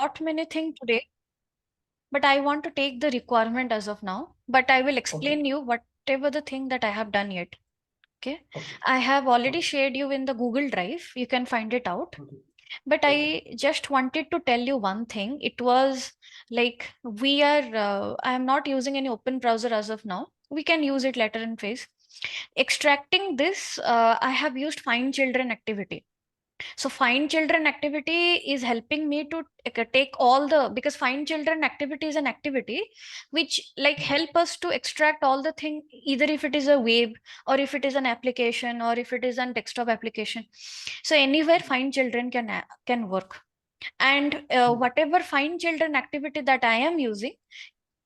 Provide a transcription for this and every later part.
not many things today, but I want to take the requirement as of now. But I will explain you whatever the thing that I have done yet. Okay. Okay. I have already shared you in the Google Drive. You can find it out. Okay. But I just wanted to tell you one thing. It was like I am not using any open browser as of now. We can use it later in phase. Extracting this, I have used find children activity. So find children activity is helping me to take all the, because find children activity is an activity which like help us to extract all the thing, either if it is a web or if it is an application or if it is an desktop application. So anywhere find children can work. And whatever find children activity that I am using,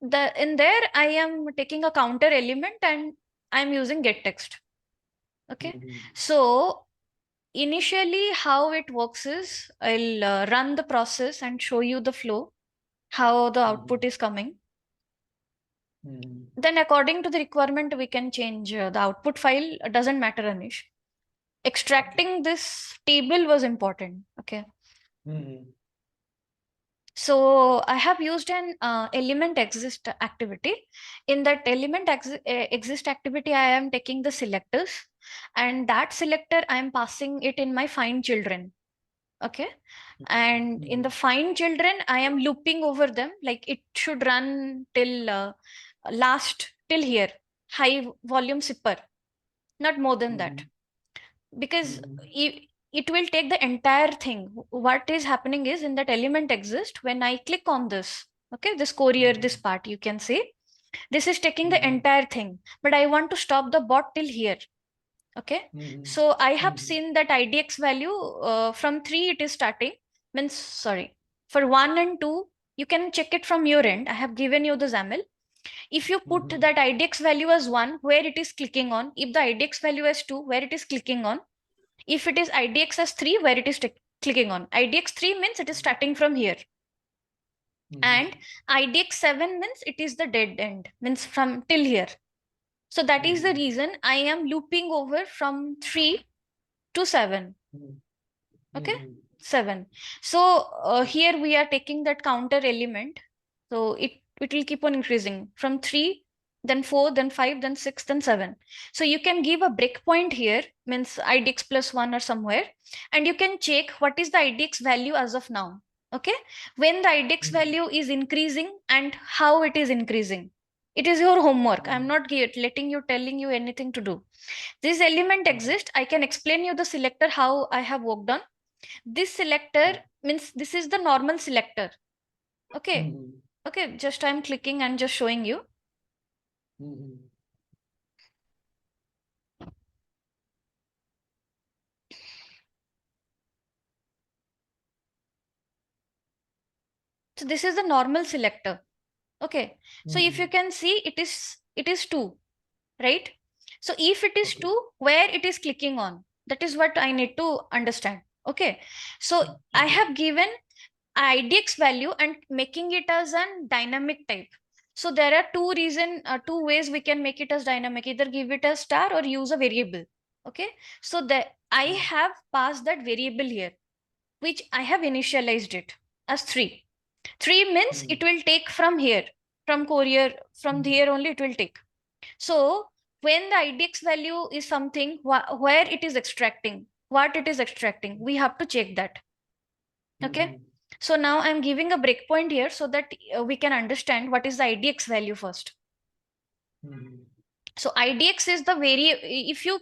in there I am taking a counter element and I am using get text. Okay. So initially, how it works is I'll run the process and show you the flow, how the output is coming. Then according to the requirement, we can change the output file. Doesn't matter, Anish. Extracting this table was important. Okay. So I have used an element exist activity. In that element exist activity, I am taking the selectors, and that selector I am passing it in my find children. Okay. And in the find children, I am looping over them. Like it should run till last till here, high volume zipper, not more than that. Because it will take the entire thing. What is happening is in that element exist, when I click on this, okay, this courier, this part, you can see, this is taking the entire thing. But I want to stop the bot till here. Okay. So I have seen that IDX value from 3 it is starting. Means, sorry, for 1 and 2, you can check it from your end. I have given you the XAML. If you put that IDX value as 1, where it is clicking on. If the IDX value as 2, where it is clicking on. If it is IDX as 3, where it is clicking on. IDX 3 means it is starting from here. And IDX 7 means it is the dead end, means from till here. So that is the reason I am looping over from 3 to 7. Okay. 7. So here we are taking that counter element. So it will keep on increasing from 3, then 4, then 5, then 6, then 7. So you can give a breakpoint here, means IDX plus 1 or somewhere, and you can check what is the IDX value as of now. Okay. When the IDX value is increasing and how it is increasing. It is your homework. I'm not telling you anything to do. This element exists. I can explain you the selector, how I have worked on. This selector means this is the normal selector. Okay. Okay, just I'm clicking and just showing you. So this is the normal selector. Okay. So if you can see, it is 2, right? So if it is 2, where it is clicking on, that is what I need to understand. Okay. So I have given IDX value and making it as a dynamic type. So there are two ways we can make it as dynamic, either give it as star or use a variable. Okay. So that I have passed that variable here, which I have initialized it as 3. 3 means it will take from here, from courier, from here only it will take. So when the IDX value is something where it is extracting, what it is extracting, we have to check that. Okay. So now I'm giving a breakpoint here so that we can understand what is the IDX value first. So IDX is the if you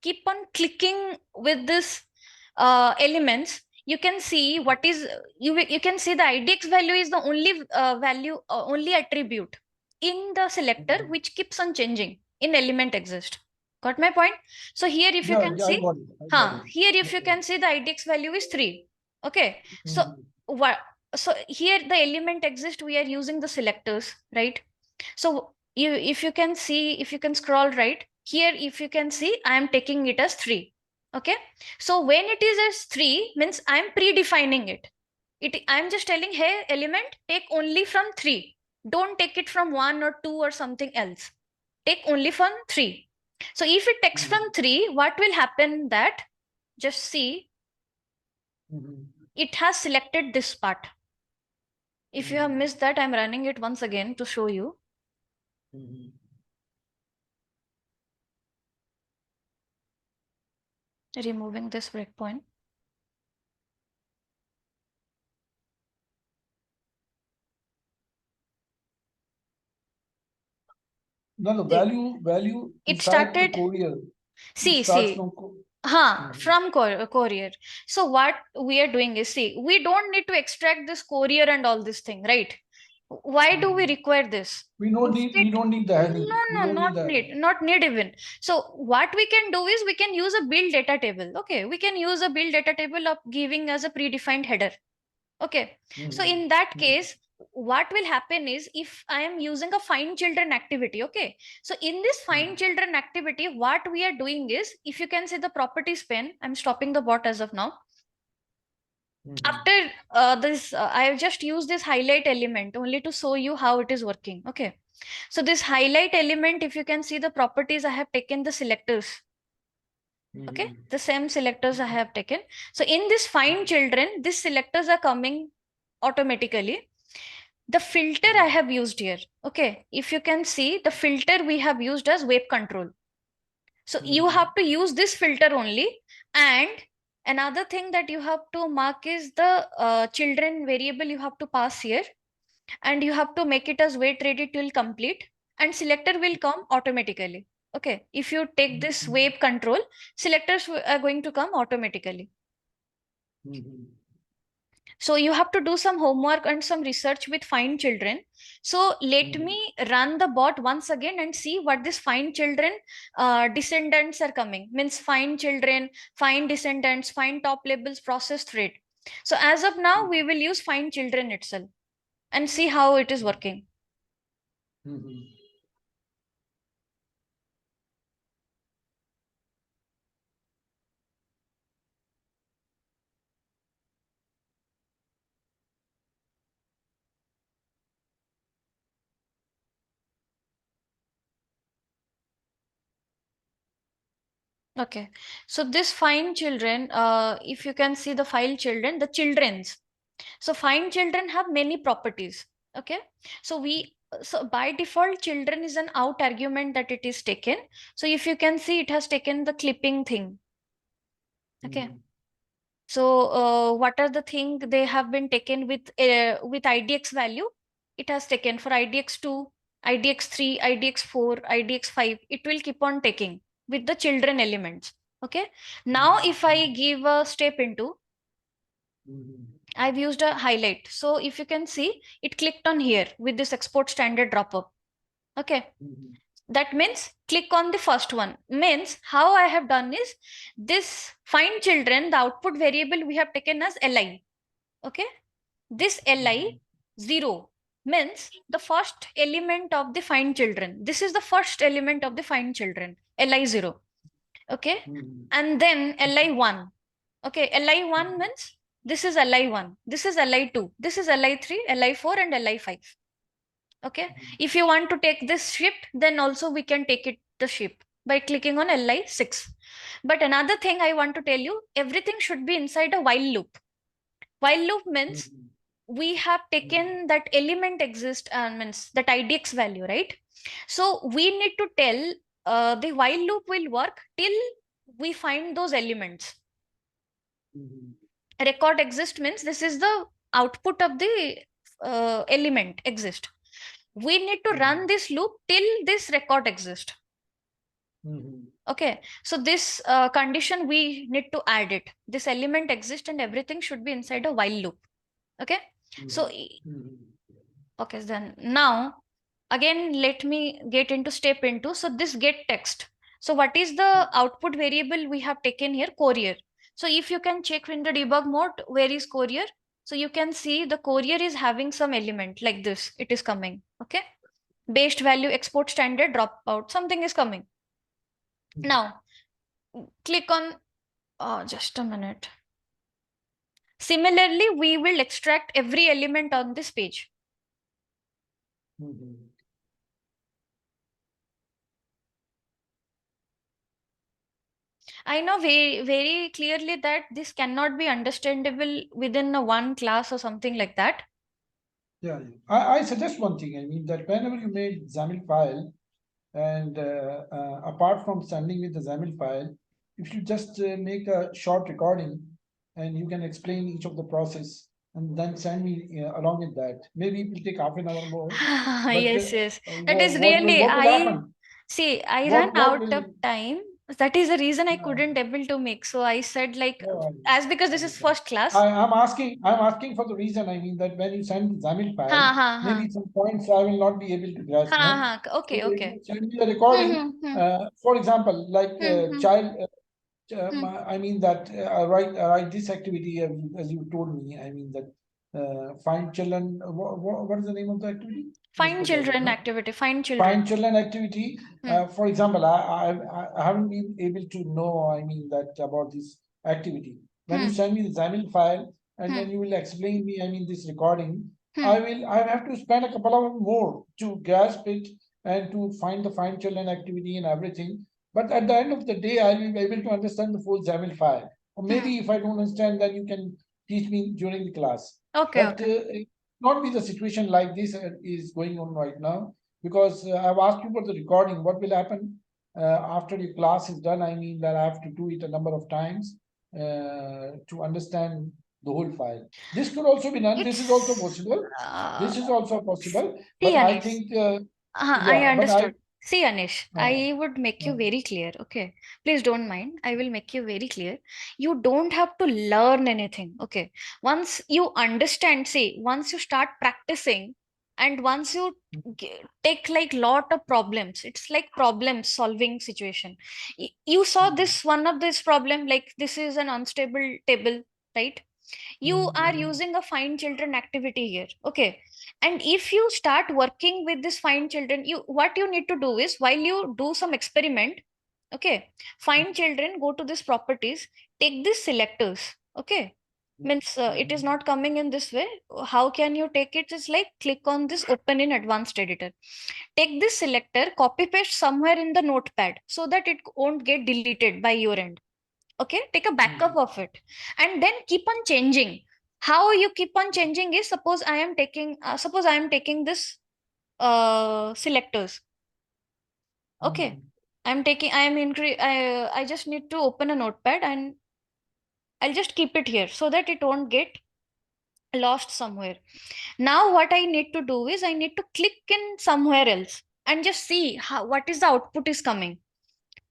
keep on clicking with this elements, you can see what is, you can see the IDX value is the only value, only attribute in the selector which keeps on changing in element exist. Got my point? So here if you can see, here if you can see the IDX value is 3. Okay. So what? So here the element exist, we are using the selectors, right? So if you can see, if you can scroll right here, if you can see, I am taking it as 3. Okay. So when it is as 3 means I am predefining it. I am just telling, hey, element, take only from 3. Don't take it from 1 or 2 or something else. Take only from 3. So if it takes from 3, what will happen that, just see, it has selected this part. If you have missed that, I'm running it once again to show you. Removing this breakpoint. No, value It inside the started. courier. It See, starts see. from From courier. So what we are doing is, see, we don't need to extract this courier and all this thing, right? Why do we require this? we don't need the heading. We No, don't need the not need even. So what we can do is we can use a build data table. Okay, we can use a build data table of giving as a predefined header. Okay, so in that case, what will happen is if I am using a find children activity, okay, so in this find children activity, what we are doing is, if you can see the properties pane, I'm stopping the bot as of now. After this, I have just used this highlight element only to show you how it is working. Okay, so this highlight element, if you can see the properties, I have taken the selectors. Okay, the same selectors I have taken. So in this find children, these selectors are coming automatically. The filter I have used here. Okay, if you can see the filter we have used as web control. So you have to use this filter only. And another thing that you have to mark is the children variable you have to pass here, and you have to make it as wait ready till complete, and selector will come automatically. Okay, if you take this web control, selectors are going to come automatically. So you have to do some homework and some research with find children. So let me run the bot once again and see what this find children descendants are coming. Means find children, find descendants, find top labels, process thread. So as of now, we will use find children itself and see how it is working. Okay, so this find children, if you can see the file children, the children's. So find children have many properties. Okay, so by default, children is an out argument that it is taken. So if you can see, it has taken the clipping thing. Okay, so what are the thing they have been taken with IDX value? It has taken for IDX2, IDX3, IDX4, IDX5. It will keep on taking with the children elements. Okay, now if I give a step into, I've used a highlight. So if you can see, it clicked on here with this export standard drop-up. Okay, that means click on the first one. Means how I have done is, this find children, the output variable we have taken as li. Okay, this li 0 means the first element of the find children. This is the first element of the find children, li 0. Okay, and then li 1. Okay, li 1 means this is li 1, this is li 2, this is li 3, li 4, and li 5. Okay, if you want to take this shift, then also we can take it the shift by clicking on li 6. But another thing I want to tell you, everything should be inside a while loop. While loop means we have taken that element exist, means that idx value, right? So we need to tell the while loop will work till we find those elements. Record exist means this is the output of the element exist. We need to run this loop till this record exist. Okay, so this condition we need to add it. This element exists and everything should be inside a while loop. Okay, so okay, then now again let me get into step into. So this get text. So what is the output variable we have taken here? Courier. So if you can check in the debug mode, where is courier? So you can see the courier is having some element like this. It is coming. Okay, based value export standard dropout, something is coming. Now click on just a minute. Similarly, we will extract every element on this page. I know very clearly that this cannot be understandable within a one class or something like that. Yeah, I suggest one thing. I mean that whenever you made XAML file, and apart from sending with the XAML file, if you just make a short recording, and you can explain each of the process, and then send me along with that. Maybe it will take half an hour more. But Yes, yes. That is really, what will happen? I ran What out of will time. That is the reason I uh, couldn't able to make. So I said like, no, as because I this is understand. first class. I'm asking for the reason. I mean that when you send the XAML Ha file, ha ha. maybe some points I will not be able to grasp. Ha No, ha. so Okay, if okay. you send me the recording, Hmm, for example, like hmm, child. hmm. I mean that I write this activity as you told me. I mean that find children. What is the name of the activity? Just Find forgot it. children No, activity. Find children. find children activity. Hmm, For example, I haven't been able to know. I mean that about this activity. When you hmm, send me the XAML file and hmm, when you will explain me, I mean this recording, hmm. I have to spend a couple of more to grasp it and to find the find children activity and everything. But at the end of the day, I will be able to understand the full XAML file. Or Hmm. maybe if I don't understand, then you can teach me during the class. Okay, But okay. it not be the situation like this is going on right now, because I've asked you for the recording. What will happen after your class is done? I mean that I have to do it a number of times to understand the whole file. This could also be done. This is also It's possible. uh, This is also possible. see, But I Anish. think, I yeah, but I, understood. See, Anish, uh, I would make you uh, very clear. Okay. Please don't mind. I will make you very clear. You don't have to learn anything. Okay. Once you understand, see, once you start practicing and once you take like lot of problems, it's like problem solving situation. You saw this one of this problem, like this is an unstable table, right? You are using a find children activity here, okay, and if you start working with this find children, you what you need to do is while you do some experiment, okay, find children, go to this properties, take these selectors, okay, means it is not coming in this way. How can you take it? Is like click on this open in advanced editor, take this selector, copy paste somewhere in the notepad so that it won't get deleted by your end, okay, take a backup of it and then keep on changing. How you keep on changing is, suppose I am taking this selectors, okay, I just need to open a notepad and I'll just keep it here so that it won't get lost somewhere. Now what I need to do is I need to click in somewhere else and just see how what is the output is coming,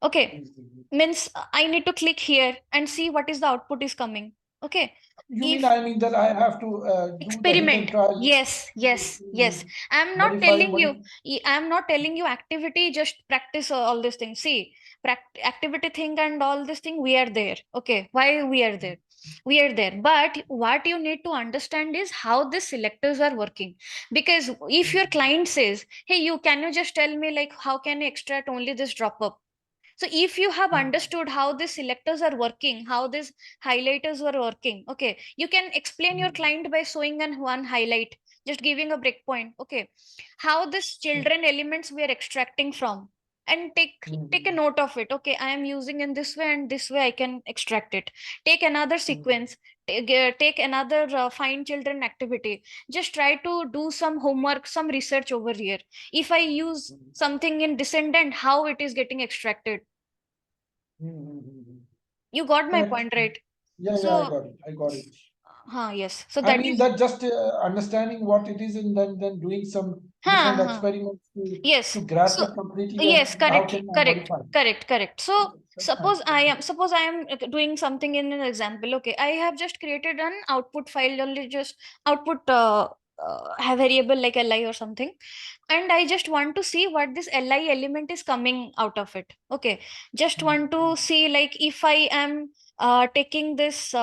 okay, means I need to click here and see what is the output is coming, okay. you mean, If I mean that I have to do the hit and experiment, try yes, I'm not modify, telling you, I'm not telling you activity just practice all these things. See, activity thing and all this thing, we are there, okay, why we are there, we are there, but what you need to understand is how the selectors are working. Because if your client says, hey, you can you just tell me like how can you extract only this drop up, so if you have understood how these selectors are working, how these highlighters were working, okay, you can explain your client by showing an one highlight, just giving a breakpoint, okay, how this children elements we are extracting from, and take a note of it. Okay, I am using in this way and this way I can extract it. Take another sequence. Take another find children activity. Just try to do some homework, some research over here. If I use something in descendant, how it is getting extracted. You got my correct. point, right? Yeah, I So, got it. I got it. yes. So I that mean is, that just understanding what it is and then doing some different huh. experiments Yes. to grasp So, it completely and yes, how correct, can I correct, modify. correct, correct. So, That's fine. suppose I am doing something in an example. Okay, I have just created an output file, only just output have variable like li or something, and I just want to see what this li element is coming out of it. Okay, just want to see like if I am taking this.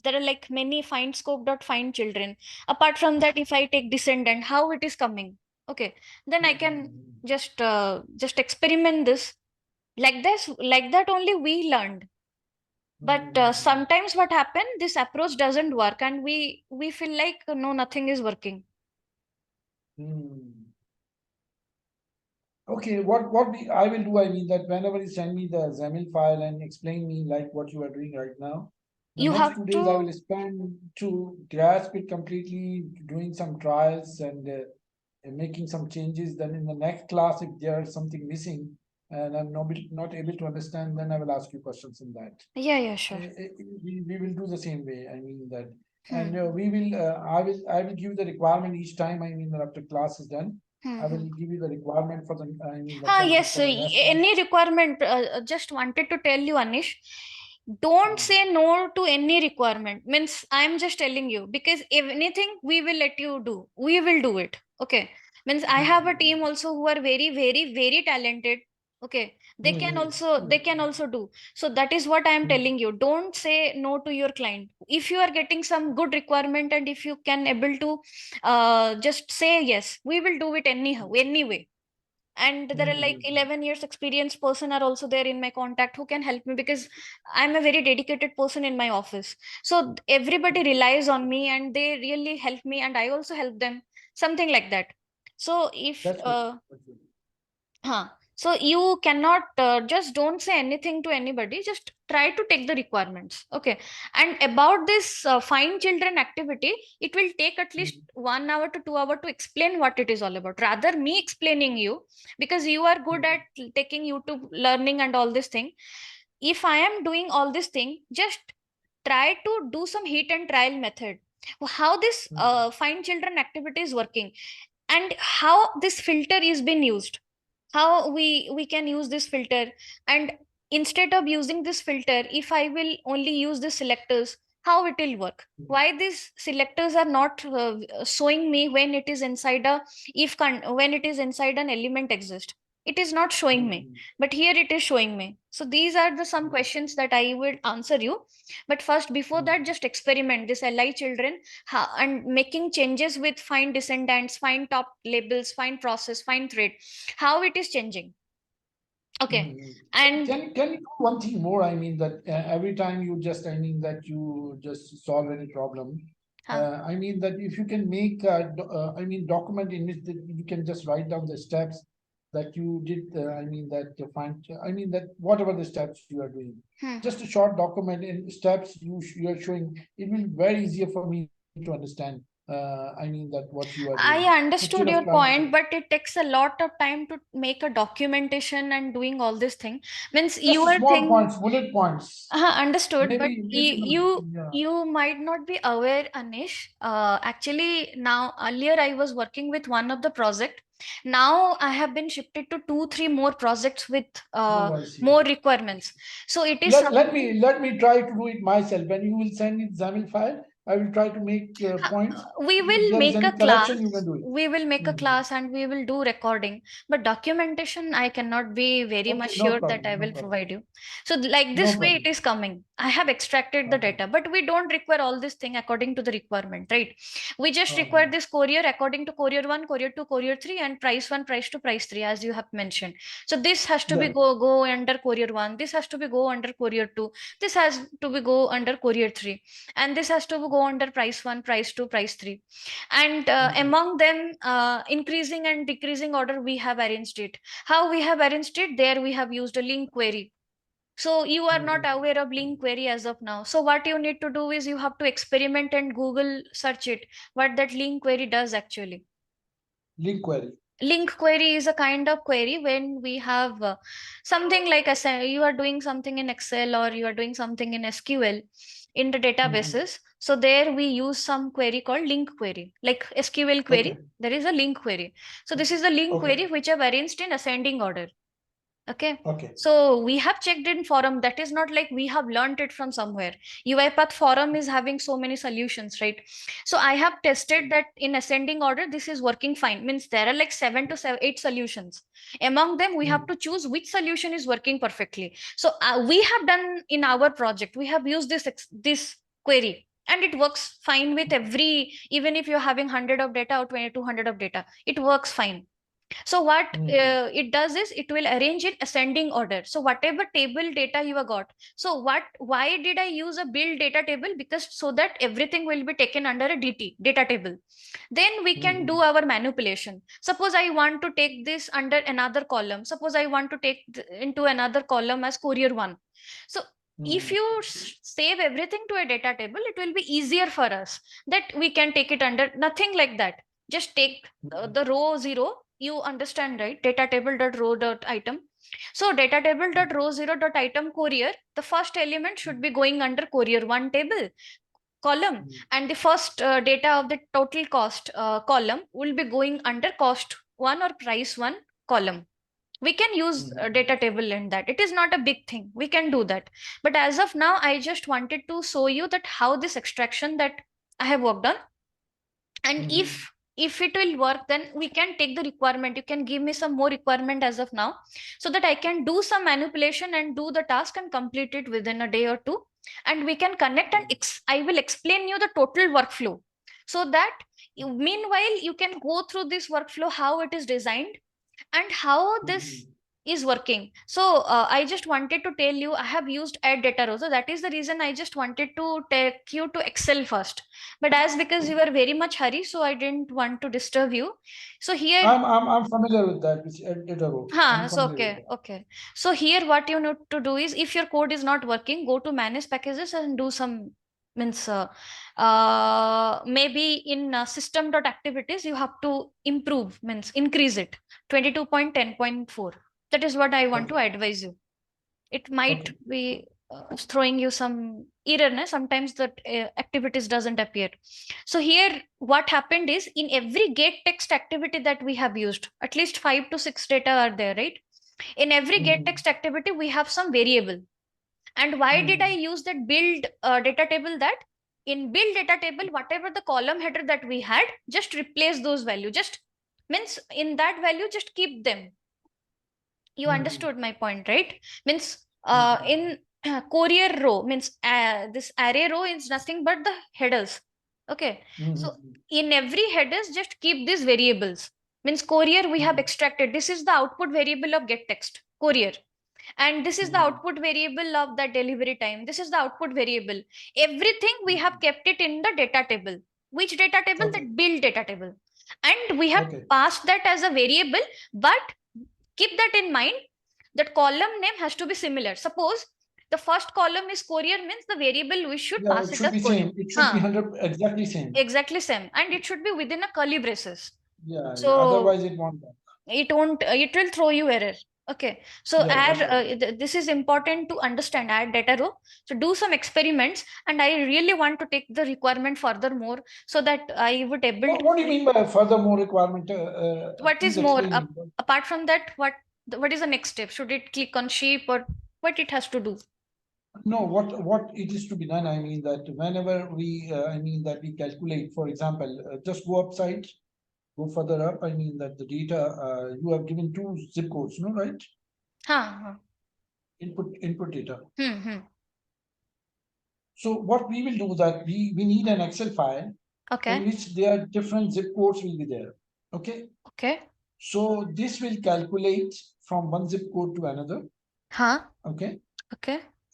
There are like many find scope dot find children. Apart from that, if I take descendant, how it is coming? Okay, then I can just experiment this like this, like that only we learned. But sometimes what happen, this approach doesn't work and we feel like no, nothing is working. Okay, I will do, I mean that whenever you send me the XAML file and explain me like what you are doing right now, The You next have 2 days I to, will spend to grasp it completely, doing some trials and making some changes. Then in the next class, if there's something missing and I'm not able to understand, then I will ask you questions in that. yeah, sure. We will do the same way. I mean that, and Hmm. we will. I will give the requirement each time. I mean that after class is done, I will give you the requirement for the. I mean the template Yes, for the next one. any requirement. Just wanted to tell you, Anish, don't Mm, say no to any requirement. Means I'm just telling you, because if anything, we will let you do. We will do it. Okay. Means I have a mm, team also who are very, very, very talented. Okay. They can mm, also, they can also do. So that is what I am mm, telling you. Don't say no to your client. If you are getting some good requirement and if you can able to just say yes, we will do it anyhow, anyway. And there are like mm, 11 years experience person are also there in my contact who can help me, because I'm a very dedicated person in my office. So everybody relies on me and they really help me and I also help them, something like that. So if that's good. That's good. Huh. So you cannot just don't say anything to anybody. Just try to take the requirements. Okay. And about this find children activity, it will take at least Mm, 1 hour to 2 hour to explain what it is all about. Rather me explaining you, because you are good mm, at taking YouTube learning and all this thing. If I am doing all this thing, just try to do some hit and trial method. How this mm, find children activity is working and how this filter is being used, how we can use this filter. And instead of using this filter, if I will only use the selectors, how it will work, mm, why these selectors are not showing me when it is inside a when it is inside an element exist, it is not showing me, mm, but here it is showing me. So these are the some mm, questions that I will answer you. But first, before mm, that, just experiment this li children, and making changes with find descendants, find top labels, find process, find thread, how it is changing. Okay. mm. And Can you do one thing more? I mean that every time you just I mean that you just solve any problem. huh, I mean that if you can make I mean document in which that you can just write down the steps that you did. I mean that to find. I mean that whatever the steps you are doing, hmm. just a short document in steps you are showing. It will be very easier for me to understand. I mean that what you are I doing instead understood of your trying to point, but it takes a lot of time to make a documentation and doing all this thing. Means you just are small think points, bullet points. understood, but Maybe not. Yeah. you might not be aware, Anish. Actually, now earlier I was working with one of the project. Now I have been shifted to 2 3 more projects with Oh, I see. more requirements. So it is Let me something. let me try to do it myself. When you will send me the XAML file, I will try to make points. We If will there is make a any class, correction, you can do it. we will make a Mhm. class and we will do recording, but documentation I cannot be very much Okay, no sure that problem, I no will problem, provide you. So like no this way it problem. is coming, I have extracted the Uh-huh. data, but we don't require all this thing according to the requirement, right? We just Uh-huh. require this courier according to courier 1, courier 2, courier 3, and price 1, price 2, price 3, as you have mentioned. So this has to be Yeah. go under courier 1, this has to be go under courier 2, this has to be go under courier 3, and this has to go under price 1, price 2, price 3. And Mhm. among them, increasing and decreasing order, we have arranged it. How we have arranged it? There we have used a link query. So you are not Mhm. aware of link query as of now. So what you need to do is you have to experiment and Google search it, what that link query does actually. Link query. Link query is a kind of query when we have something like you are doing something in Excel or you are doing something in SQL in the Mhm. databases. So there we use some query called link query, like SQL Okay. query. There is a link query. So this is the link Okay. query which I've arranged in ascending order. Okay. Okay. So we have checked in forum. That is not like we have learned it from somewhere. UiPath forum is having so many solutions, right? So I have tested that in ascending order, this is working fine. Means there are like 8 solutions. Among them, we have Mm. to choose which solution is working perfectly. So we have done in our project, we have used this query and it works fine with every, even if you're having 100 of data or 2200 of data, it works fine. So what Mm. it does is it will arrange in ascending order. So whatever table data you have got. So why did I use a build data table? Because so that everything will be taken under a DT, data table. Then we can do Mhm. our manipulation. Suppose I want to take this under another column. Suppose I want to take into another column as courier one. So if you save everything to a data table, it will be easier for us that we can take it under nothing like that. Just take the row 0. You understand, right? Data table dot row dot item. So data table dot row 0 dot item courier, the first element should be going under courier 1 table column, and the first data of the total cost column will be going under cost 1 or price 1 column. We can use data table in that. It is not a big thing, we can do that. But as of now, I just wanted to show you that how this extraction that I have worked on, and if it will work, then we can take the requirement. You can give me some more requirement as of now, so that I can do some manipulation and do the task and complete it within a day or two, and we can connect, and I will explain you the total workflow, so that meanwhile you can go through this workflow, how it is designed and how this is working. So I just wanted to tell you I have used add data row. So that is the reason I just wanted to take you to Excel first. But as because you were very much hurry, so I didn't want to disturb you. So here, I'm familiar with that, which data row. I'm so familiar with that. okay. So here what you need to do is, if your code is not working, go to manage packages and do some means maybe in system.activities you have to improve, means increase it 22.10.4. That is what I want to advise you. It might be throwing you some error, sometimes that activities doesn't appear. So here what happened is, in every get text activity that we have used, at least 5 to 6 data are there, right? In every get text activity we have some variable. And why did I use that build data table? That in build data table, whatever the column header that we had, just replace those value, just means in that value just keep them. You understood my point, right? Means in courier row, means this array row is nothing but the headers. Okay. So in every headers just keep these variables. Means courier we have extracted, this is the output variable of get text courier, and this is the output variable of the delivery time, this is the output variable. Everything we have kept it in the data table. Which data table? That build data table. And we have passed that as a variable, but keep that in mind that column name has to be similar. Suppose the first column is courier, means the variable we should pass it it should as be courier. same. It should be 100 exactly same. Exactly same, and it should be within a curly braces. So otherwise it won't work. It won't. It will throw you error. Okay. So this is important to understand. Add data row. So do some experiments, and I really want to take the requirement furthermore, so that I would able. What do you mean by furthermore requirement? What is more apart from that? What is the next step? Should it click on sheep, or what it has to do? No, what it is to be done. I mean that whenever we, we calculate, for example, just go upside, go further up. I mean that the data you have given 2 zip codes, no, right? Input data. So what we will do that we need an Excel file in which there are different zip codes will be there. Okay. So this will calculate from one zip code to another. Okay.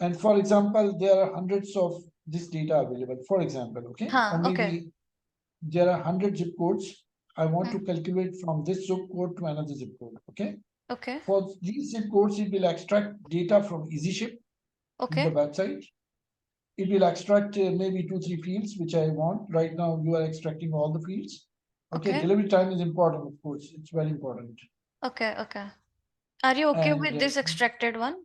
And for example, there are hundreds of this data available. For example, or maybe there are 100 zip codes. I want to calculate from this zip code to another zip code. Okay. For these zip codes, it will extract data from EasyShip in the website. It will extract maybe 2-3 fields which I want. Right now, you are extracting all the fields. Okay. Delivery time is important, of course. It's very important. Okay. Are you okay with this extracted one?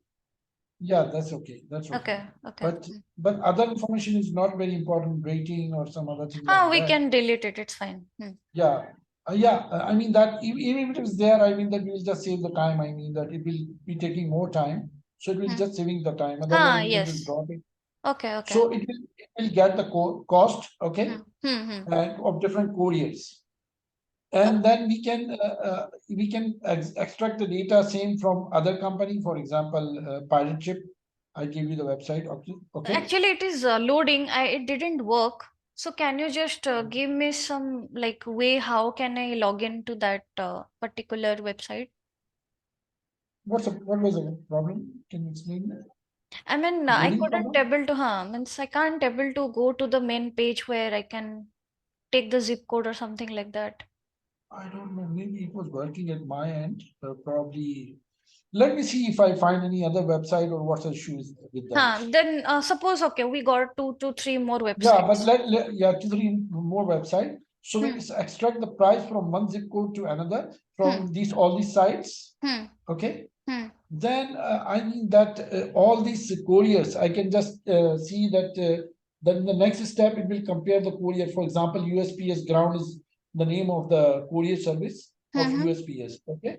Yeah, that's okay. That's okay. But other information is not very important, rating or some other thing. We can delete it. It's fine. Yeah. I mean that even if it is there, I mean that we will just save the time. I mean that it will be taking more time. So it will just saving the time. Otherwise, we can just drop it. Okay. So it will get the cost, of different couriers. And then we can extract the data same from other company, for example, Pirate Ship. I gave you the website. Okay. Actually, it is loading. It didn't work. So can you just give me some like way how can I log into that particular website? What was the problem? Can you explain that? I mean, I couldn't able to, means I can't able to go to the main page where I can take the zip code or something like that. I don't know. Maybe it was working at my end. Probably Let me see if I find any other website or what's the issues with that. Then suppose, okay, we got 2 to 3 more Yeah, but websites. yeah, 2 3 more website. So we extract the price from one zip code to another from all these sites. Hmm. Okay. Hmm. Then I mean that all these couriers, I can just see that then the next step it will compare the courier. For example, USPS Ground is the name of the courier service of USPS. Okay.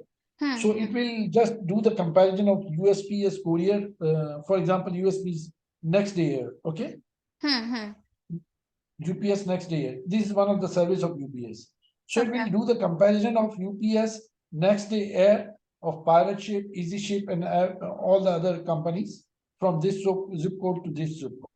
So it will just do the comparison of USPS courier, for example, USPS next day air, okay? UPS next day air. This is one of the service of UPS. So it will do the comparison of UPS next day air of Pirate Ship, Easy Ship, and all the other companies from this zip code to this zip code.